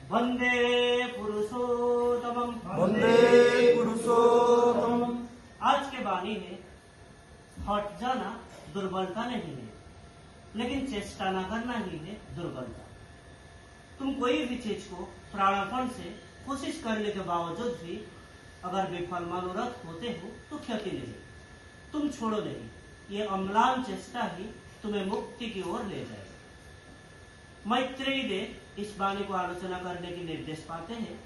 वंदे पुरुषोत्तमम। वंदे पुरुषोत्तम। आज के वाणी है, हट जाना दुर्बलता नहीं है, लेकिन चेष्टा न करना ही है दुर्बलता। तुम कोई भी चीज को प्राणपण से कोशिश करने के बावजूद भी अगर विफल मनोरथ होते हो तो क्षति नहीं, तुम छोड़ो नहीं। ये अम्लान चेष्टा ही तुम्हें मुक्ति की ओर ले जाएगा। मैत्रेयी देव इस वाणी को आलोचना करने के निर्देश पाते हैं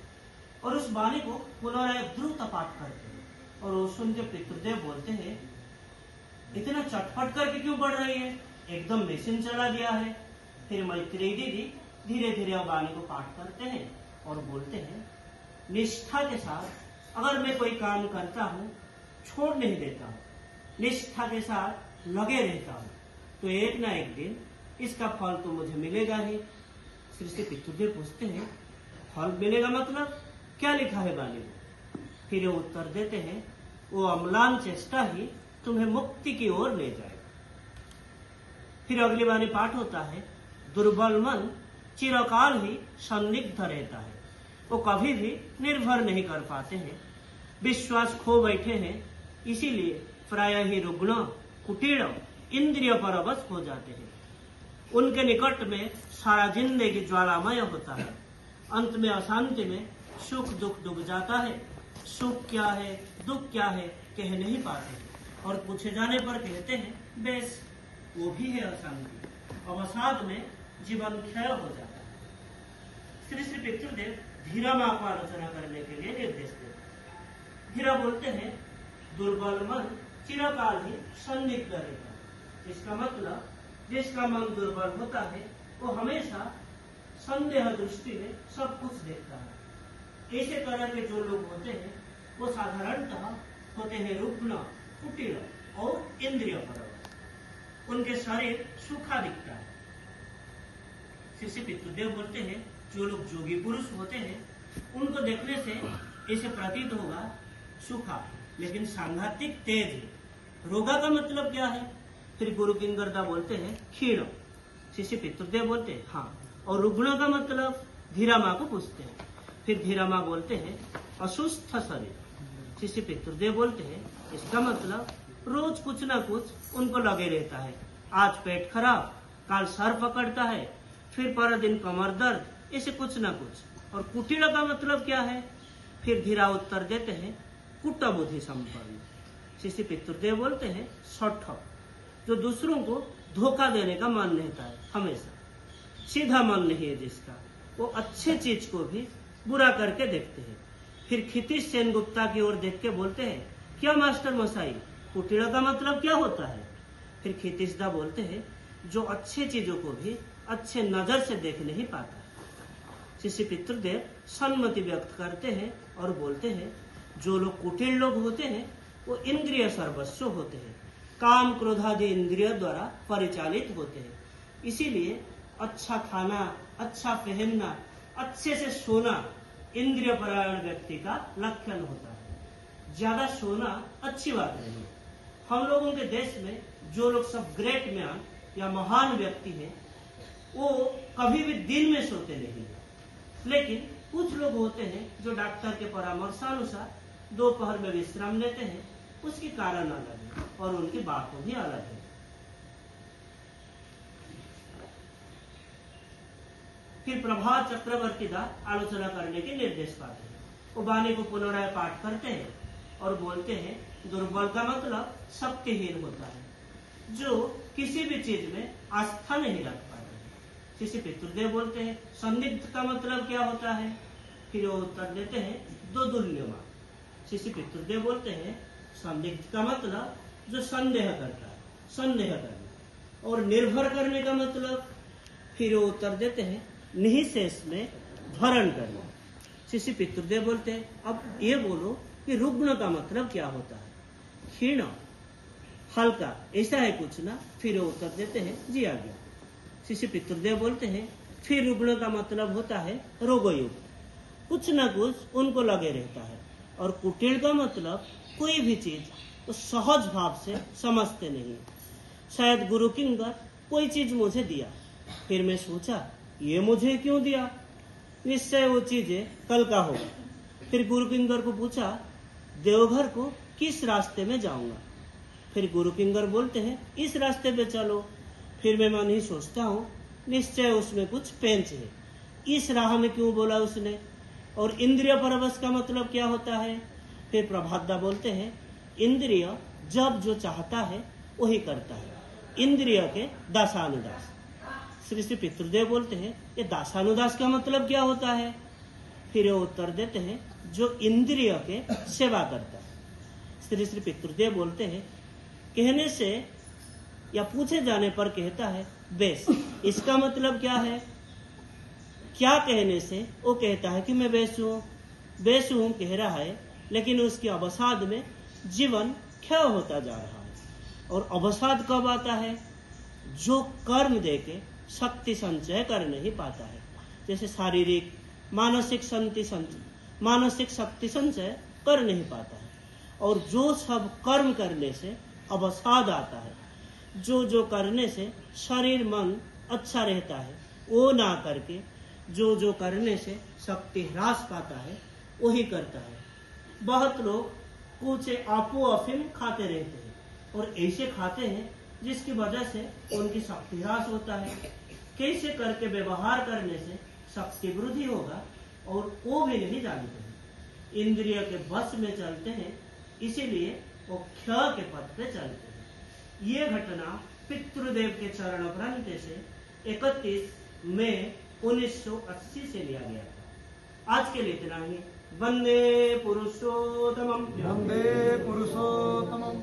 और उस वाणी को पुनः द्रुत पाठ करते हैं। और वो सुन के पितृदेव बोलते हैं, इतना चटपट करके क्यों बढ़ रही है, एकदम मशीन चला दिया है। फिर मैत्रेयी दीदी धीरे धीरे वाणी को पाठ करते हैं और बोलते हैं, निष्ठा के साथ अगर मैं कोई काम करता हूँ, छोड़ नहीं देता हूँ, निष्ठा के साथ लगे रहता हूँ, तो एक ना एक दिन इसका फल तो मुझे मिलेगा ही। श्री पितृदेव पूछते हैं, फल मिलेगा मतलब क्या लिखा है वाणी में? फिर वो उत्तर देते हैं, वो अम्लान चेष्टा ही तुम्हें मुक्ति की ओर ले जाएगा। फिर अगली वाणी पाठ होता है, दुर्बल मन चिरकाल ही संदिग्ध रहता है, वो कभी भी निर्भर नहीं कर पाते हैं, विश्वास खो बैठे हैं, इसीलिए प्राय ही रुग्ण कुटील इंद्रिय परवश हो जाते हैं। उनके निकट में सारा जिंदगी ज्वालामय होता है, अंत में अशांति में सुख दुख डूब जाता है। सुख क्या है दुख क्या है कह नहीं पाते, और पूछे जाने पर कहते हैं, बेस वो भी है अशांति। अवसाद में जीवन क्षय हो जाता है। श्री पितृदेव धीरा मां को आलोचना करने के लिए निर्देश देते हैं। धीरा बोलते हैं, दुर्बल मन चिरकाल ही संदिग्ध रहता है। इसका मतलब जिसका मन दुर्बल होता है वो हमेशा संदेह दृष्टि में सब कुछ देखता है। ऐसे तरह के जो लोग होते हैं वो साधारणतः होते हैं रुग्ण कुटिल और इंद्रिय परवश, उनके शरीर सूखा दिखता है। श्री पितृदेव बोलते हैं, जो लोग जोगी पुरुष होते हैं उनको देखने से ऐसे प्रतीत होगा सूखा, लेकिन सांघातिक तेज है। रोगा का मतलब क्या है? फिर गुरु किंगरदा बोलते हैं, क्षीण। शिष्य पितृदेव बोलते हैं, हाँ। और रुग्ण का मतलब धीरा माँ को पूछते हैं। फिर धीरा माँ बोलते हैं, असुस्थ शरीर। शिष्य पितृदेव बोलते हैं, इसका मतलब रोज कुछ ना कुछ उनको लगे रहता है। आज पेट खराब, काल सर पकड़ता है, फिर पर दिन कमर दर्द, ऐसे कुछ ना कुछ। और कुटिल का मतलब क्या है? फिर धीरा उत्तर देते हैं, कुटबुद्धि संपन्न। शिष्य पितृदेव बोलते हैं, सठ, जो दूसरों को धोखा देने का मन रहता है, हमेशा सीधा मन नहीं है जिसका, वो अच्छे चीज को भी बुरा करके देखते हैं। फिर क्षितिज सेनगुप्ता की ओर देख के बोलते हैं, क्या मास्टर मसाई, कुटिल का मतलब क्या होता है? फिर क्षितिजदा बोलते हैं, जो अच्छे चीजों को भी अच्छे नजर से देख नहीं पाता। शिष्य पितृदेव सम्मति व्यक्त करते हैं और बोलते हैं, जो लोग कुटिल लोग होते हैं वो इंद्रिय सर्वस्व होते हैं, काम क्रोधादि इंद्रिय द्वारा परिचालित होते हैं। इसीलिए अच्छा खाना, अच्छा पहनना, अच्छे से सोना इंद्रिय परायण व्यक्ति का लक्षण होता है। ज्यादा सोना अच्छी बात नहीं है। हम लोगों के देश में जो लोग सब ग्रेट मैन या महान व्यक्ति हैं, वो कभी भी दिन में सोते नहीं है। लेकिन कुछ लोग होते हैं जो डॉक्टर के परामर्शानुसार दोपहर में विश्राम लेते हैं, उसकी कारण अलग है और उनकी बातों भी अलग है। फिर प्रभात चक्रवर्ती दा आलोचना करने के निर्देश पाते हैं। वो वाणी को पुनराय पाठ करते हैं और बोलते हैं, दुर्बल का मतलब शक्तिहीन होता है, जो किसी भी चीज में आस्था नहीं रख पाता। शिष्य पितृदेव बोलते हैं, संदिग्ध का मतलब क्या होता है? फिर वो उत्तर देते हैं, दोदुल्यमान। शिष्य पितृदेव बोलते हैं, संदिग्ध का मतलब जो संदेह करता है, संदेह करना। और निर्भर करने का मतलब? फिर वो उत्तर देते हैं, निःशेष में भरण करना। शिष्य पितृदेव बोलते हैं, अब ये बोलो कि रुग्ण का मतलब क्या होता है? क्षीण, हल्का, ऐसा है कुछ ना? फिर वो उत्तर देते हैं, जी आ गया। शिष्य पितृदेव बोलते हैं, फिर रुग्ण का मतलब होता है रोगयुक्त, कुछ ना कुछ उनको लगे रहता है। और कुटिल का मतलब कोई भी चीज वो सहज भाव से समझते नहीं। शायद गुरु किंगर कोई चीज मुझे दिया, फिर मैं सोचा ये मुझे क्यों दिया, निश्चय वो चीजें कल का होगा। फिर गुरु किंकर को पूछा, देवघर को किस रास्ते में जाऊंगा? फिर गुरु किंकर बोलते हैं, इस रास्ते पे चलो। फिर मैं मन ही सोचता हूँ, निश्चय उसमें कुछ पेंच है। इस राह में क्यों बोला उसने? और इंद्रिय परवश का मतलब क्या होता है? फिर प्रभातदा बोलते हैं, इंद्रिय जब जो चाहता है वही करता है, इंद्रिय के दासानुदास। श्री श्री पितृदेव बोलते हैं, ये दासानुदास का मतलब क्या होता है? फिर वो उत्तर देते हैं, जो इंद्रिय के सेवा करता है। श्री श्री पितृदेव बोलते हैं, कहने से या पूछे जाने पर कहता है बेस। इसका मतलब क्या है? क्या कहने से वो कहता है कि मैं बेस हूं कह रहा है, लेकिन उसके अवसाद में जीवन क्षय होता जा रहा है। और अवसाद कब आता है? जो कर्म देके शक्ति संचय कर नहीं पाता है, जैसे शारीरिक मानसिक शक्ति संचय कर नहीं पाता है। और जो सब कर्म करने से अवसाद आता है, जो करने से शरीर मन अच्छा रहता है, वो ना करके जो करने से शक्ति ह्रास पाता है वही करता है। बहुत लोग कुछ आपो अफीम खाते रहते हैं और ऐसे खाते हैं जिसकी वजह से उनकी शक्ति ह्रास होता है। कैसे करके व्यवहार करने से शक्ति वृद्धि होगा और वो भी नहीं जानते हैं। इंद्रिय के बस में चलते हैं, इसीलिए वो क्षय के पथ पे चलते हैं। ये घटना पितृदेव के चरण ग्रंथ से 31 मई 1980 से लिया गया था। आज के लिए इतना ही। वंदे पुरुषोत्तमम्। वंदे पुरुषोत्तमम्।